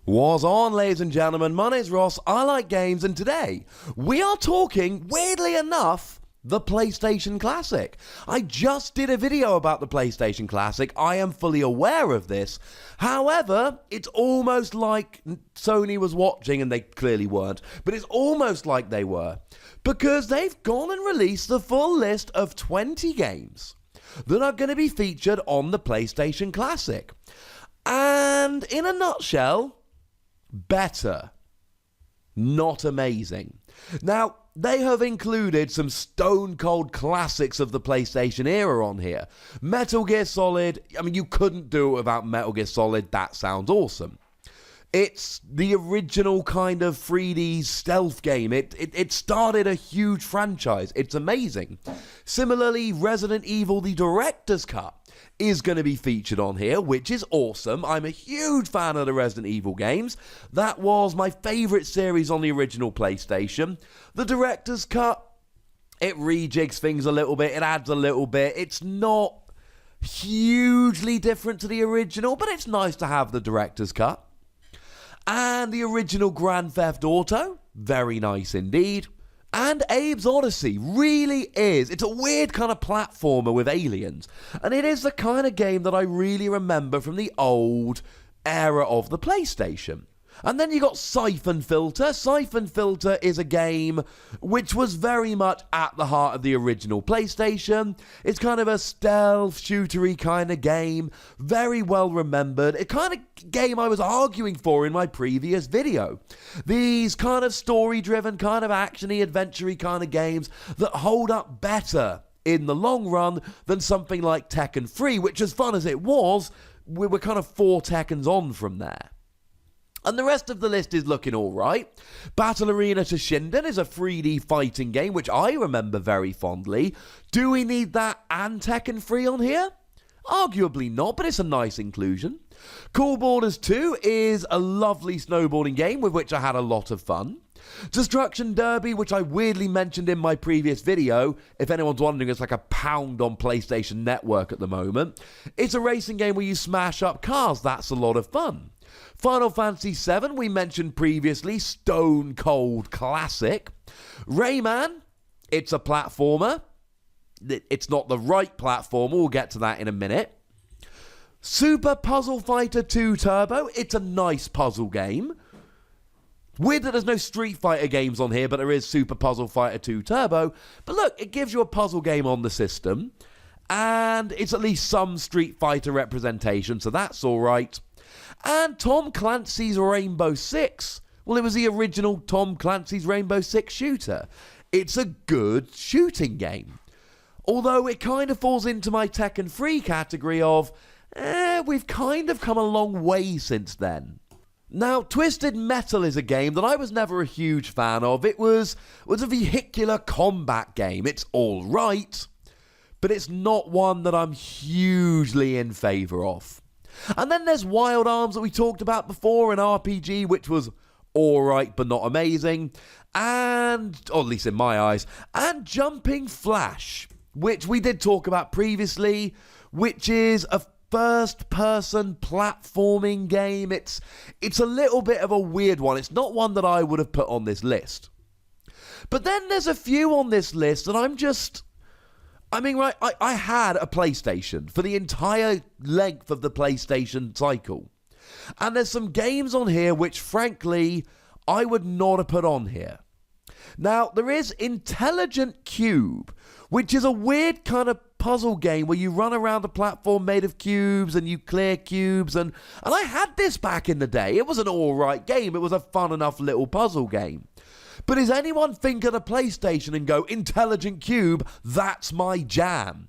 What's on, ladies and gentlemen? My name's Ross, I like games, and today we are talking, weirdly enough, the PlayStation Classic. I just did a video about the PlayStation Classic. I am fully aware of this. However, it's almost like Sony was watching, and they clearly weren't, but it's almost like they were, because they've gone and released the full list of 20 games that are going to be featured on the PlayStation Classic. And in a nutshell, better, not amazing. Now, they have included some stone-cold classics of the PlayStation era on here. Metal Gear Solid, I mean, you couldn't do it without Metal Gear Solid. That sounds awesome. It's the original kind of 3D stealth game. It started a huge franchise. It's amazing. Similarly, Resident Evil, the Director's Cut, is going to be featured on here, which is awesome. I'm a huge fan of the Resident Evil games. That was my favorite series on the original PlayStation. The Director's Cut, it rejigs things a little bit, it adds a little bit. It's not hugely different to the original, but it's nice to have the Director's Cut. And the original Grand Theft Auto, very nice indeed. And Abe's Odyssey really is. It's a weird kind of platformer with aliens. And it is the kind of game that I really remember from the old era of the PlayStation. And then you got Siphon Filter. Siphon Filter is a game which was very much at the heart of the original PlayStation. It's kind of a stealth, shootery kind of game. Very well remembered. A kind of game I was arguing for in my previous video. These kind of story-driven, kind of action-y, adventure-y kind of games that hold up better in the long run than something like Tekken 3, which, as fun as it was, we were kind of 4 Tekkens on from there. And the rest of the list is looking alright. Battle Arena Toshinden is a 3D fighting game, which I remember very fondly. Do we need that and Tekken 3 on here? Arguably not, but it's a nice inclusion. Cool Borders 2 is a lovely snowboarding game with which I had a lot of fun. Destruction Derby, which I weirdly mentioned in my previous video. If anyone's wondering, it's like a pound on PlayStation Network at the moment. It's a racing game where you smash up cars. That's a lot of fun. Final Fantasy VII, we mentioned previously, stone cold classic. Rayman, it's a platformer. It's not the right platformer, we'll get to that in a minute. Super Puzzle Fighter 2 Turbo, it's a nice puzzle game. Weird that there's no Street Fighter games on here, but there is Super Puzzle Fighter 2 Turbo. But look, it gives you a puzzle game on the system, and it's at least some Street Fighter representation, so that's alright. And Tom Clancy's Rainbow Six. Well, it was the original Tom Clancy's Rainbow Six shooter. It's a good shooting game. Although it kind of falls into my Tekken 3 category of, we've kind of come a long way since then. Now, Twisted Metal is a game that I was never a huge fan of. It was a vehicular combat game. It's alright, but it's not one that I'm hugely in favour of. And then there's Wild Arms that we talked about before, an RPG which was alright but not amazing, and, or at least in my eyes, and Jumping Flash, which we did talk about previously, which is a first-person platforming game. It's a little bit of a weird one. It's not one that I would have put on this list. But then there's a few on this list that I had a PlayStation for the entire length of the PlayStation cycle. And there's some games on here which, frankly, I would not have put on here. Now, there is Intelligent Cube, which is a weird kind of puzzle game where you run around a platform made of cubes and you clear cubes. And I had this back in the day. It was an alright game. It was a fun enough little puzzle game. But does anyone think of the PlayStation and go, Intelligent Cube, that's my jam?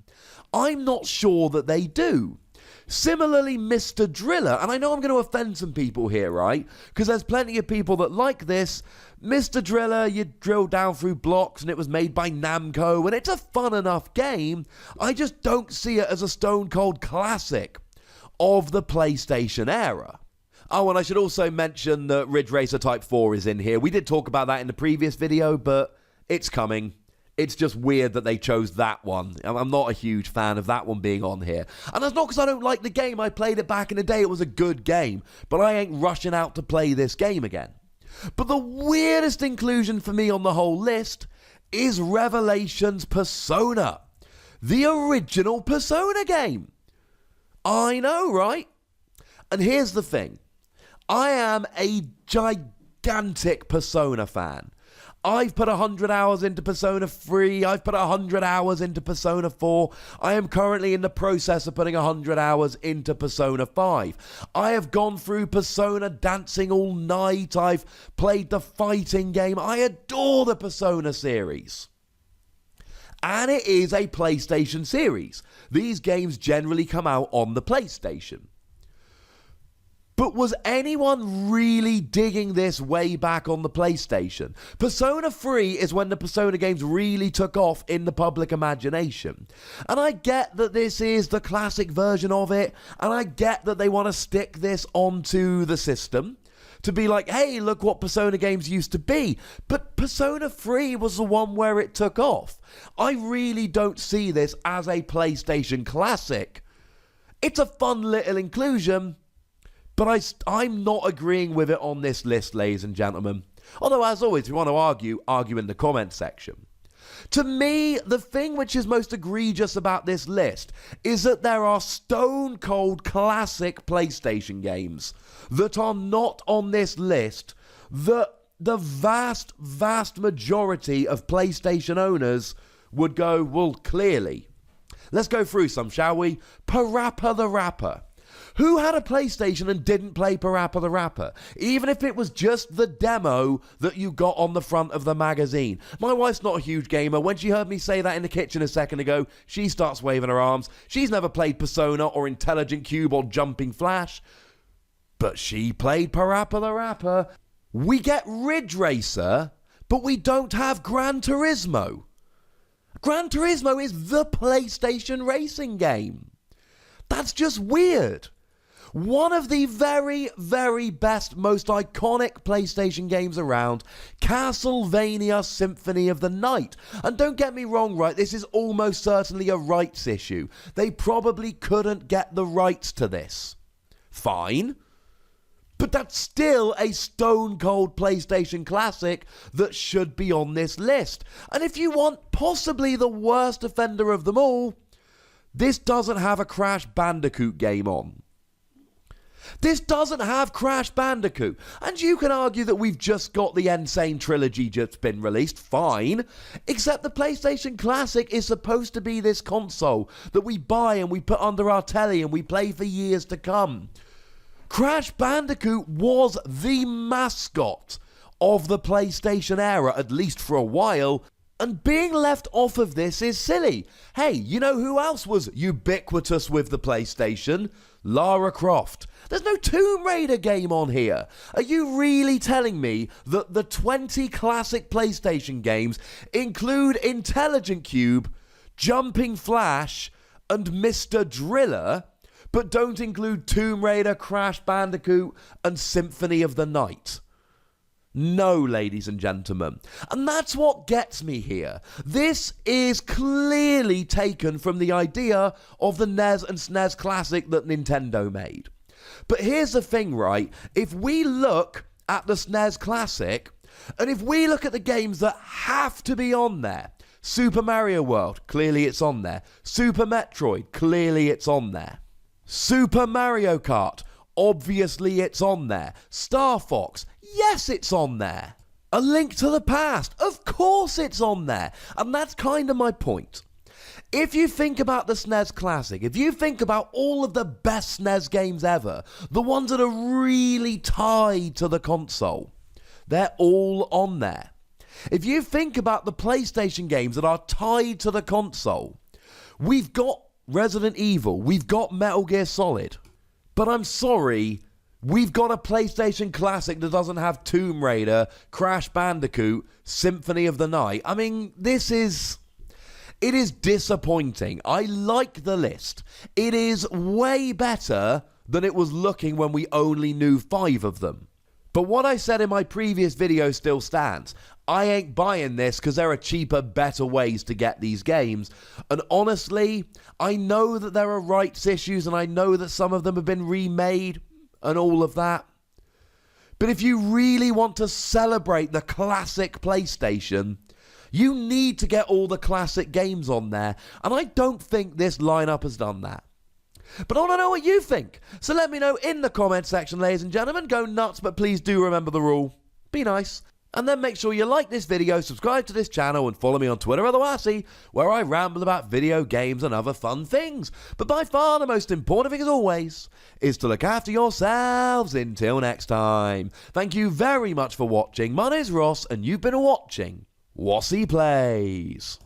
I'm not sure that they do. Similarly, Mr. Driller, and I know I'm going to offend some people here, right? Because there's plenty of people that like this. Mr. Driller, you drill down through blocks and it was made by Namco, and it's a fun enough game. I just don't see it as a stone cold classic of the PlayStation era. Oh, and I should also mention that Ridge Racer Type 4 is in here. We did talk about that in the previous video, but it's coming. It's just weird that they chose that one. I'm not a huge fan of that one being on here. And that's not because I don't like the game. I played it back in the day. It was a good game. But I ain't rushing out to play this game again. But the weirdest inclusion for me on the whole list is Revelations Persona. The original Persona game. I know, right? And here's the thing. I am a gigantic Persona fan. I've put 100 hours into Persona 3. I've put 100 hours into Persona 4. I am currently in the process of putting 100 hours into Persona 5. I have gone through Persona dancing all night. I've played the fighting game. I adore the Persona series. And it is a PlayStation series. These games generally come out on the PlayStation. But was anyone really digging this way back on the PlayStation? Persona 3 is when the Persona games really took off in the public imagination. And I get that this is the classic version of it, and I get that they want to stick this onto the system to be like, hey, look what Persona games used to be. But Persona 3 was the one where it took off. I really don't see this as a PlayStation classic. It's a fun little inclusion, but I'm not agreeing with it on this list, ladies and gentlemen. Although, as always, if you want to argue in the comment section. To me, the thing which is most egregious about this list is that there are stone-cold classic PlayStation games that are not on this list that the vast, vast majority of PlayStation owners would go, well, clearly. Let's go through some, shall we? Parappa the Rapper. Who had a PlayStation and didn't play Parappa the Rapper? Even if it was just the demo that you got on the front of the magazine. My wife's not a huge gamer. When she heard me say that in the kitchen a second ago, she starts waving her arms. She's never played Persona or Intelligent Cube or Jumping Flash. But she played Parappa the Rapper. We get Ridge Racer, but we don't have Gran Turismo. Gran Turismo is the PlayStation racing game. That's just weird. One of the very, very best, most iconic PlayStation games around, Castlevania Symphony of the Night. And don't get me wrong, right, this is almost certainly a rights issue. They probably couldn't get the rights to this. Fine. But that's still a stone-cold PlayStation classic that should be on this list. And if you want possibly the worst offender of them all, this doesn't have a Crash Bandicoot game on. This doesn't have Crash Bandicoot. And you can argue that we've just got the Insane Trilogy just been released. Fine. Except the PlayStation Classic is supposed to be this console that we buy and we put under our telly and we play for years to come. Crash Bandicoot was the mascot of the PlayStation era, at least for a while. And being left off of this is silly. Hey, you know who else was ubiquitous with the PlayStation? Lara Croft. There's no Tomb Raider game on here. Are you really telling me that the 20 classic PlayStation games include Intelligent Cube, Jumping Flash, and Mr. Driller, but don't include Tomb Raider, Crash Bandicoot, and Symphony of the Night? No, ladies and gentlemen. And that's what gets me here. This is clearly taken from the idea of the NES and SNES Classic that Nintendo made. But here's the thing, right? If we look at the SNES Classic, and if we look at the games that have to be on there, Super Mario World, clearly it's on there. Super Metroid, clearly it's on there. Super Mario Kart, obviously it's on there. Star Fox, yes, it's on there. A Link to the Past, of course it's on there. And that's kind of my point. If you think about the SNES Classic, if you think about all of the best SNES games ever, the ones that are really tied to the console, they're all on there. If you think about the PlayStation games that are tied to the console, we've got Resident Evil, we've got Metal Gear Solid. But I'm sorry, we've got a PlayStation Classic that doesn't have Tomb Raider, Crash Bandicoot, Symphony of the Night. I mean, it is disappointing. I like the list. It is way better than it was looking when we only knew 5 of them. But what I said in my previous video still stands. I ain't buying this because there are cheaper, better ways to get these games. And honestly, I know that there are rights issues and I know that some of them have been remade and all of that. But if you really want to celebrate the classic PlayStation, you need to get all the classic games on there. And I don't think this lineup has done that. But I want to know what you think. So let me know in the comment section, ladies and gentlemen. Go nuts, but please do remember the rule. Be nice. And then make sure you like this video, subscribe to this channel, and follow me on Twitter at the Wossy, where I ramble about video games and other fun things. But by far the most important thing, as always, is to look after yourselves. Until next time. Thank you very much for watching. My name is Ross, and you've been watching Wossy Plays.